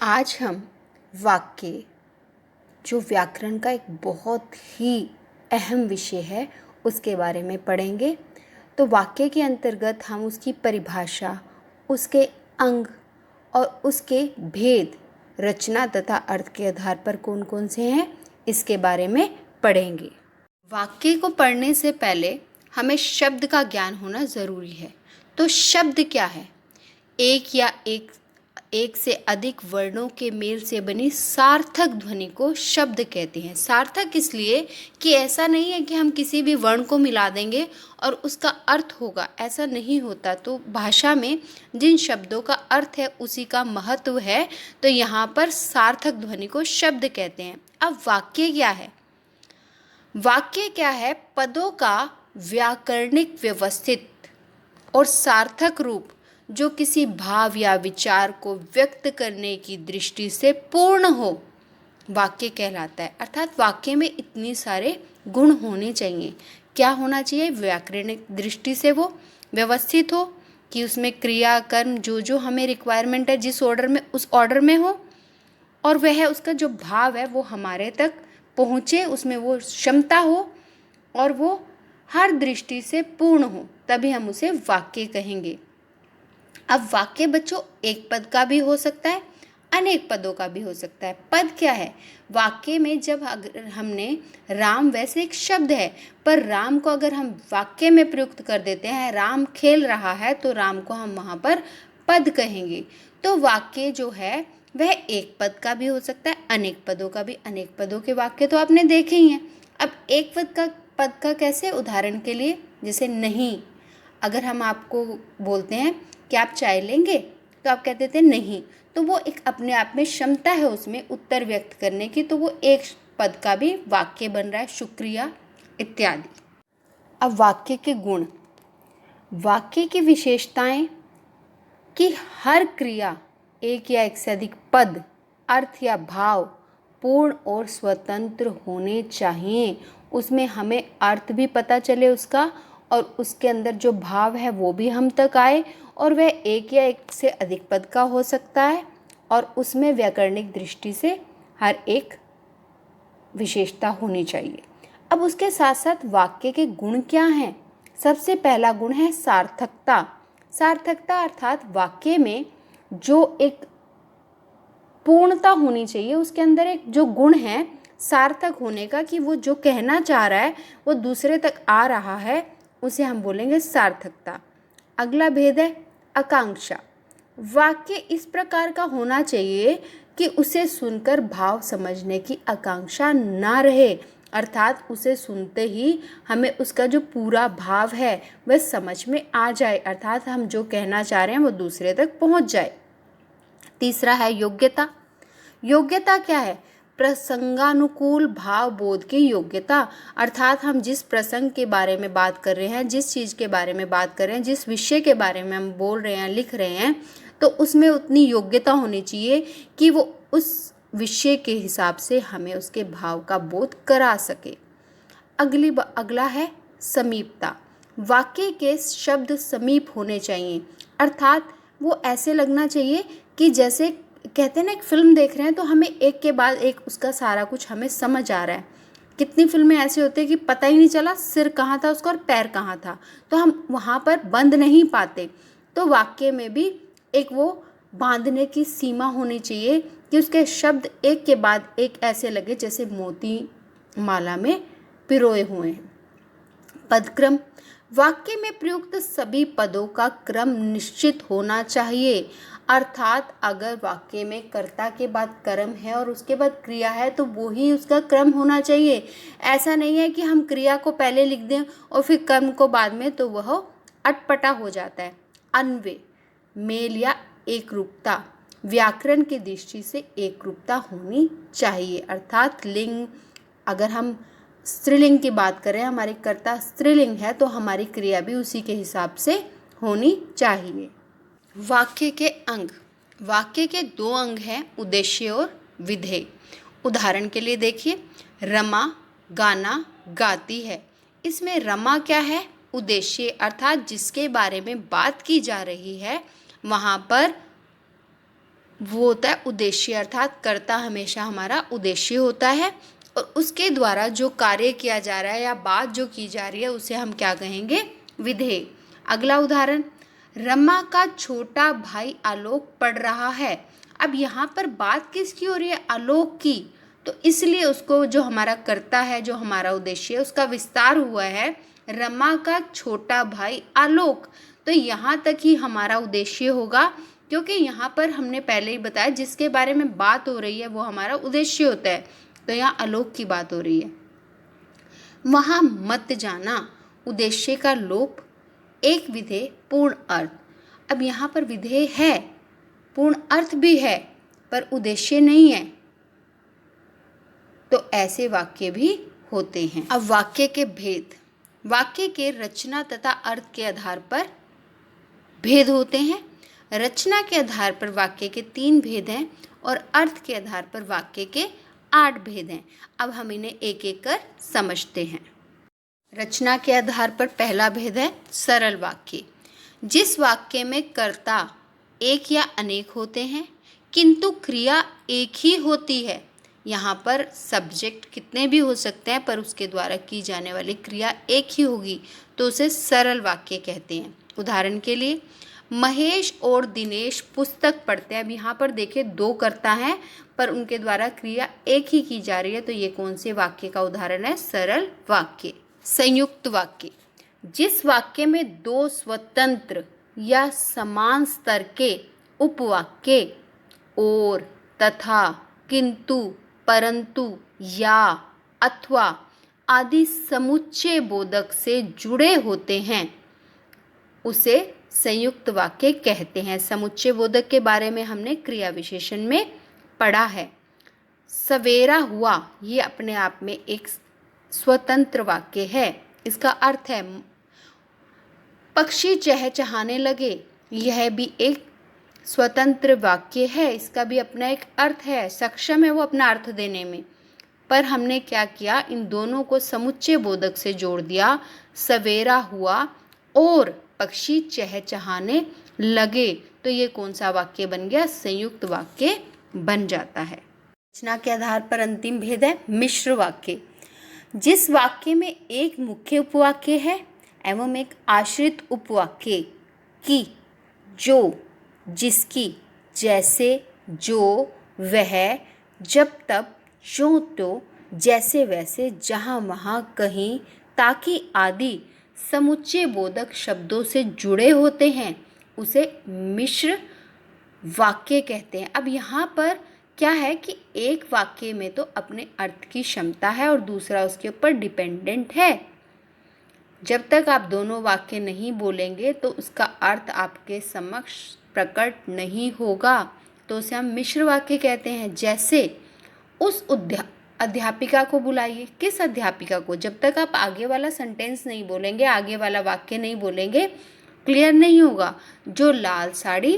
आज हम वाक्य जो व्याकरण का एक बहुत ही अहम विषय है उसके बारे में पढ़ेंगे। तो वाक्य के अंतर्गत हम उसकी परिभाषा, उसके अंग और उसके भेद, रचना तथा अर्थ के आधार पर कौन कौन से हैं इसके बारे में पढ़ेंगे। वाक्य को पढ़ने से पहले हमें शब्द का ज्ञान होना ज़रूरी है। तो शब्द क्या है? एक या एक से अधिक वर्णों के मेल से बनी सार्थक ध्वनि को शब्द कहते हैं। सार्थक इसलिए कि ऐसा नहीं है कि हम किसी भी वर्ण को मिला देंगे और उसका अर्थ होगा, ऐसा नहीं होता। तो भाषा में जिन शब्दों का अर्थ है उसी का महत्व है। तो यहाँ पर सार्थक ध्वनि को शब्द कहते हैं। अब वाक्य क्या है? वाक्य क्या है? पदों का व्याकरणिक व्यवस्थित और सार्थक रूप जो किसी भाव या विचार को व्यक्त करने की दृष्टि से पूर्ण हो, वाक्य कहलाता है। अर्थात वाक्य में इतने सारे गुण होने चाहिए। क्या होना चाहिए? व्याकरणिक दृष्टि से वो व्यवस्थित हो कि उसमें क्रिया कर्म जो जो हमें रिक्वायरमेंट है जिस ऑर्डर में उस ऑर्डर में हो, और वह उसका जो भाव है वो हमारे तक पहुँचे, उसमें वो क्षमता हो और वो हर दृष्टि से पूर्ण हो, तभी हम उसे वाक्य कहेंगे। अब वाक्य बच्चों एक पद का भी हो सकता है, अनेक पदों का भी हो सकता है। पद क्या है? वाक्य में जब अगर हमने राम, वैसे एक शब्द है, पर राम को अगर हम वाक्य में प्रयुक्त कर देते हैं, राम खेल रहा है, तो राम को हम वहाँ पर पद कहेंगे। तो वाक्य जो है वह एक पद का भी हो सकता है, अनेक पदों का भी। अनेक पदों के वाक्य तो आपने देखे ही हैं। अब एक पद का कैसे? उदाहरण के लिए जैसे नहीं, अगर हम आपको बोलते हैं कि आप चाय लेंगे, तो आप कहते थे नहीं, तो वो एक अपने आप में क्षमता है उसमें उत्तर व्यक्त करने की, तो वो एक पद का भी वाक्य बन रहा है। शुक्रिया इत्यादि। अब वाक्य के गुण। वाक्य की विशेषताएं कि हर क्रिया, एक या एक से अधिक पद, अर्थ या भाव पूर्ण और स्वतंत्र होने चाहिए। उसमें हमें अर्थ भी पता चले उसका, और उसके अंदर जो भाव है वो भी हम तक आए, और वह एक या एक से अधिक पद का हो सकता है, और उसमें व्याकरणिक दृष्टि से हर एक विशेषता होनी चाहिए। अब उसके साथ साथ वाक्य के गुण क्या हैं? सबसे पहला गुण है सार्थकता। सार्थकता अर्थात वाक्य में जो एक पूर्णता होनी चाहिए, उसके अंदर एक जो गुण है सार्थक होने का, कि वो जो कहना चाह रहा है वो दूसरे तक आ रहा है, उसे हम बोलेंगे सार्थकता। अगला भेद है आकांक्षा। वाक्य इस प्रकार का होना चाहिए कि उसे सुनकर भाव समझने की आकांक्षा ना रहे, अर्थात उसे सुनते ही हमें उसका जो पूरा भाव है वह समझ में आ जाए, अर्थात हम जो कहना चाह रहे हैं वो दूसरे तक पहुंच जाए। तीसरा है योग्यता। योग्यता क्या है? प्रसंगानुकूल भाव बोध की योग्यता, अर्थात हम जिस प्रसंग के बारे में बात कर रहे हैं, जिस चीज़ के बारे में बात कर रहे हैं, जिस विषय के बारे में हम बोल रहे हैं, लिख रहे हैं, तो उसमें उतनी योग्यता होनी चाहिए कि वो उस विषय के हिसाब से हमें उसके भाव का बोध करा सके। अगला है समीपता। वाक्य के शब्द समीप होने चाहिए, अर्थात वो ऐसे लगना चाहिए कि जैसे कहते हैं ना, एक फिल्म देख रहे हैं तो हमें एक के बाद एक उसका सारा कुछ हमें समझ आ रहा है। कितनी फिल्में ऐसी होती है कि पता ही नहीं चला सिर कहाँ था उसका और पैर कहाँ था, तो हम वहाँ पर बंद नहीं पाते। तो वाक्य में भी एक वो बांधने की सीमा होनी चाहिए कि उसके शब्द एक के बाद एक ऐसे लगे जैसे मोती माला में पिरोए हुए हैं। पदक्रम। वाक्य में प्रयुक्त सभी पदों का क्रम निश्चित होना चाहिए, अर्थात अगर वाक्य में कर्ता के बाद कर्म है और उसके बाद क्रिया है तो वो ही उसका क्रम होना चाहिए। ऐसा नहीं है कि हम क्रिया को पहले लिख दें और फिर कर्म को बाद में, तो वह अटपटा हो जाता है। अन्वय, मेल या एकरूपता। व्याकरण की दृष्टि से एकरूपता होनी चाहिए, अर्थात लिंग, अगर हम स्त्रीलिंग की बात करें, हमारी कर्ता स्त्रीलिंग है तो हमारी क्रिया भी उसी के हिसाब से होनी चाहिए। वाक्य के अंग। वाक्य के दो अंग हैं, उद्देश्य और विधेय। उदाहरण के लिए देखिए, रमा गाना गाती है। इसमें रमा क्या है? उद्देश्य, अर्थात जिसके बारे में बात की जा रही है वहाँ पर वो होता है उद्देश्य, अर्थात कर्ता हमेशा हमारा उद्देश्य होता है और उसके द्वारा जो कार्य किया जा रहा है या बात जो की जा रही है उसे हम क्या कहेंगे, विधेय। अगला उदाहरण, रमा का छोटा भाई आलोक पढ़ रहा है। अब यहाँ पर बात किसकी हो रही है, आलोक की, तो इसलिए उसको जो हमारा कर्ता है, जो हमारा उद्देश्य है, उसका विस्तार हुआ है रमा का छोटा भाई आलोक। तो यहाँ तक ही हमारा उद्देश्य होगा, क्योंकि यहाँ पर हमने पहले ही बताया जिसके बारे में बात हो रही है वो हमारा उद्देश्य होता है। तो यहाँ आलोक की बात हो रही है। वहाँ मत जाना, उद्देश्य का लोप, एक विधेय पूर्ण अर्थ। अब यहाँ पर विधेय है, पूर्ण अर्थ भी है, पर उद्देश्य नहीं है, तो ऐसे वाक्य भी होते हैं। अब वाक्य के भेद, वाक्य के रचना तथा अर्थ के आधार पर भेद होते हैं। रचना के आधार पर वाक्य के 3 भेद हैं और अर्थ के आधार पर वाक्य के 8 भेद हैं। अब हम इन्हें एक एक कर समझते हैं। रचना के आधार पर पहला भेद है सरल वाक्य। जिस वाक्य में कर्ता एक या अनेक होते हैं किंतु क्रिया एक ही होती है। यहाँ पर सब्जेक्ट कितने भी हो सकते हैं पर उसके द्वारा की जाने वाली क्रिया एक ही होगी, तो उसे सरल वाक्य कहते हैं। उदाहरण के लिए, महेश और दिनेश पुस्तक पढ़ते हैं। अब यहाँ पर देखिए 2 कर्ता हैं पर उनके द्वारा क्रिया एक ही की जा रही है, तो ये कौन से वाक्य का उदाहरण है, सरल वाक्य। संयुक्त वाक्य, जिस वाक्य में 2 स्वतंत्र या समान स्तर के उपवाक्य और, तथा, किंतु, परंतु, या, अथवा आदि समुच्चय बोधक से जुड़े होते हैं उसे संयुक्त वाक्य कहते हैं। समुच्चय बोधक के बारे में हमने क्रिया विशेषण में पढ़ा है। सवेरा हुआ, ये अपने आप में एक स्वतंत्र वाक्य है। इसका अर्थ है पक्षी चहचहाने लगे, यह भी एक स्वतंत्र वाक्य है, इसका भी अपना एक अर्थ है, सक्षम है वो अपना अर्थ देने में। पर हमने क्या किया, इन दोनों को समुच्चय बोधक से जोड़ दिया। सवेरा हुआ और पक्षी चहचहाने लगे, तो ये कौन सा वाक्य बन गया, संयुक्त वाक्य बन जाता है। रचना के आधार पर अंतिम भेद है मिश्र वाक्य। जिस वाक्य में एक मुख्य उपवाक्य है एवं एक आश्रित उपवाक्य की, जो, जिसकी, जैसे, जो, वह, जब तब, जो तो, जैसे वैसे, जहाँ वहाँ, कहीं, ताकि आदि समुच्चय बोधक शब्दों से जुड़े होते हैं उसे मिश्र वाक्य कहते हैं। अब यहाँ पर क्या है कि एक वाक्य में तो अपने अर्थ की क्षमता है और दूसरा उसके ऊपर डिपेंडेंट है। जब तक आप दोनों वाक्य नहीं बोलेंगे तो उसका अर्थ आपके समक्ष प्रकट नहीं होगा, तो उसे हम मिश्र वाक्य कहते हैं। जैसे, उस अध्यापिका को बुलाइए। किस अध्यापिका को? जब तक आप आगे वाला सेंटेंस नहीं बोलेंगे, आगे वाला वाक्य नहीं बोलेंगे, क्लियर नहीं होगा। जो लाल साड़ी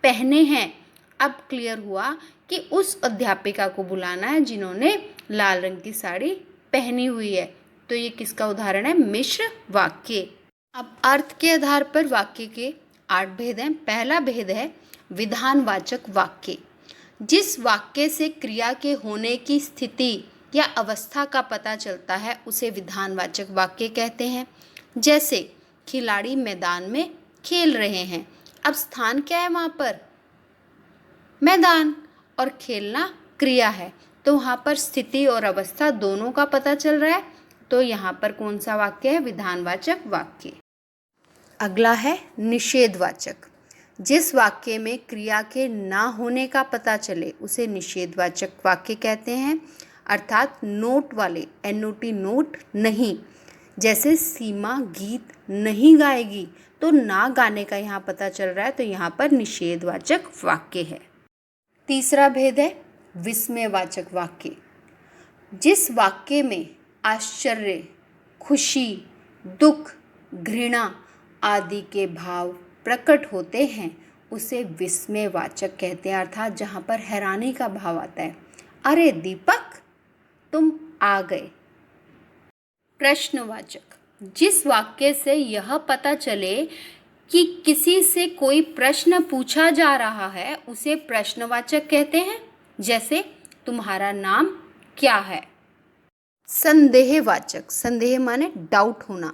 पहने हैं, अब क्लियर हुआ कि उस अध्यापिका को बुलाना है जिन्होंने लाल रंग की साड़ी पहनी हुई है। तो ये किसका उदाहरण है, मिश्र वाक्य। अब अर्थ के आधार पर वाक्य के 8 भेद हैं। पहला भेद है विधानवाचक वाक्य। जिस वाक्य से क्रिया के होने की स्थिति या अवस्था का पता चलता है उसे विधानवाचक वाक्य कहते हैं। जैसे, खिलाड़ी मैदान में खेल रहे हैं। अब स्थान क्या है वहाँ पर, मैदान, और खेलना क्रिया है, तो वहाँ पर स्थिति और अवस्था दोनों का पता चल रहा है, तो यहाँ पर कौन सा वाक्य है, विधानवाचक वाक्य। अगला है निषेधवाचक। जिस वाक्य में क्रिया के ना होने का पता चले उसे निषेधवाचक वाक्य कहते हैं, अर्थात नोट वाले, NOT नोट नहीं। जैसे सीमा गीत नहीं गाएगी, तो ना गाने का यहाँ पता चल रहा है, तो यहाँ पर निषेधवाचक वाक्य है। तीसरा भेद है विस्मयवाचक वाक्य। जिस वाक्य में आश्चर्य, खुशी, दुख, घृणा आदि के भाव प्रकट होते हैं उसे विस्मयवाचक कहते हैं, अर्थात जहाँ पर हैरानी का भाव आता है। अरे दीपक, तुम आ गए। प्रश्नवाचक। जिस वाक्य से यह पता चले कि किसी से कोई प्रश्न पूछा जा रहा है उसे प्रश्नवाचक कहते हैं। जैसे तुम्हारा नाम क्या है। संदेहवाचक, संदेह माने डाउट होना।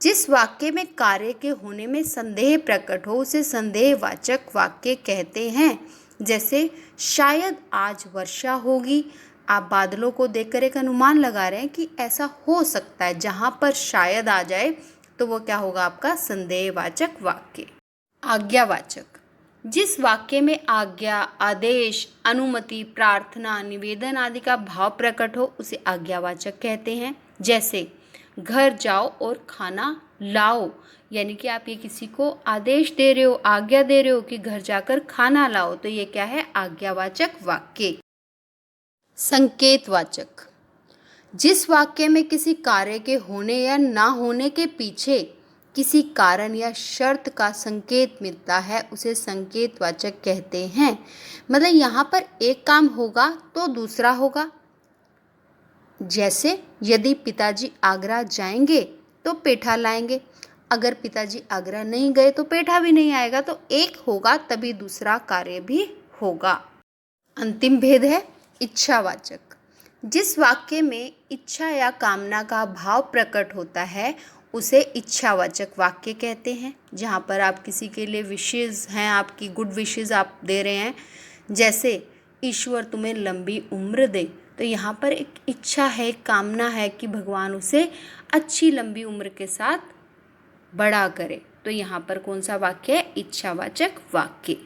जिस वाक्य में कार्य के होने में संदेह प्रकट हो उसे संदेहवाचक वाक्य कहते हैं। जैसे शायद आज वर्षा होगी। आप बादलों को देखकर एक अनुमान लगा रहे हैं कि ऐसा हो सकता है। जहाँ पर शायद आ जाए तो वो क्या होगा आपका संदेहवाचक वाक्य। आज्ञावाचक, जिस वाक्य में आज्ञा, आदेश, अनुमति, प्रार्थना, निवेदन आदि का भाव प्रकट हो उसे आज्ञावाचक कहते हैं। जैसे घर जाओ और खाना लाओ, यानी कि आप ये किसी को आदेश दे रहे हो, आज्ञा दे रहे हो कि घर जाकर खाना लाओ, तो ये क्या है आज्ञावाचक वाक्य। संकेतवाचक, जिस वाक्य में किसी कार्य के होने या ना होने के पीछे किसी कारण या शर्त का संकेत मिलता है उसे संकेतवाचक कहते हैं। मतलब यहाँ पर एक काम होगा तो दूसरा होगा। जैसे यदि पिताजी आगरा जाएंगे तो पेठा लाएंगे, अगर पिताजी आगरा नहीं गए तो पेठा भी नहीं आएगा। तो एक होगा तभी दूसरा कार्य भी होगा। अंतिम भेद है इच्छावाचक, जिस वाक्य में इच्छा या कामना का भाव प्रकट होता है उसे इच्छावाचक वाक्य कहते हैं। जहाँ पर आप किसी के लिए विशेष हैं, आपकी गुड विशेस आप दे रहे हैं। जैसे ईश्वर तुम्हें लंबी उम्र दे, तो यहाँ पर एक इच्छा है, एक कामना है कि भगवान उसे अच्छी लंबी उम्र के साथ बड़ा करे। तो यहाँ पर कौन सा वाक्य है इच्छावाचक वाक्य।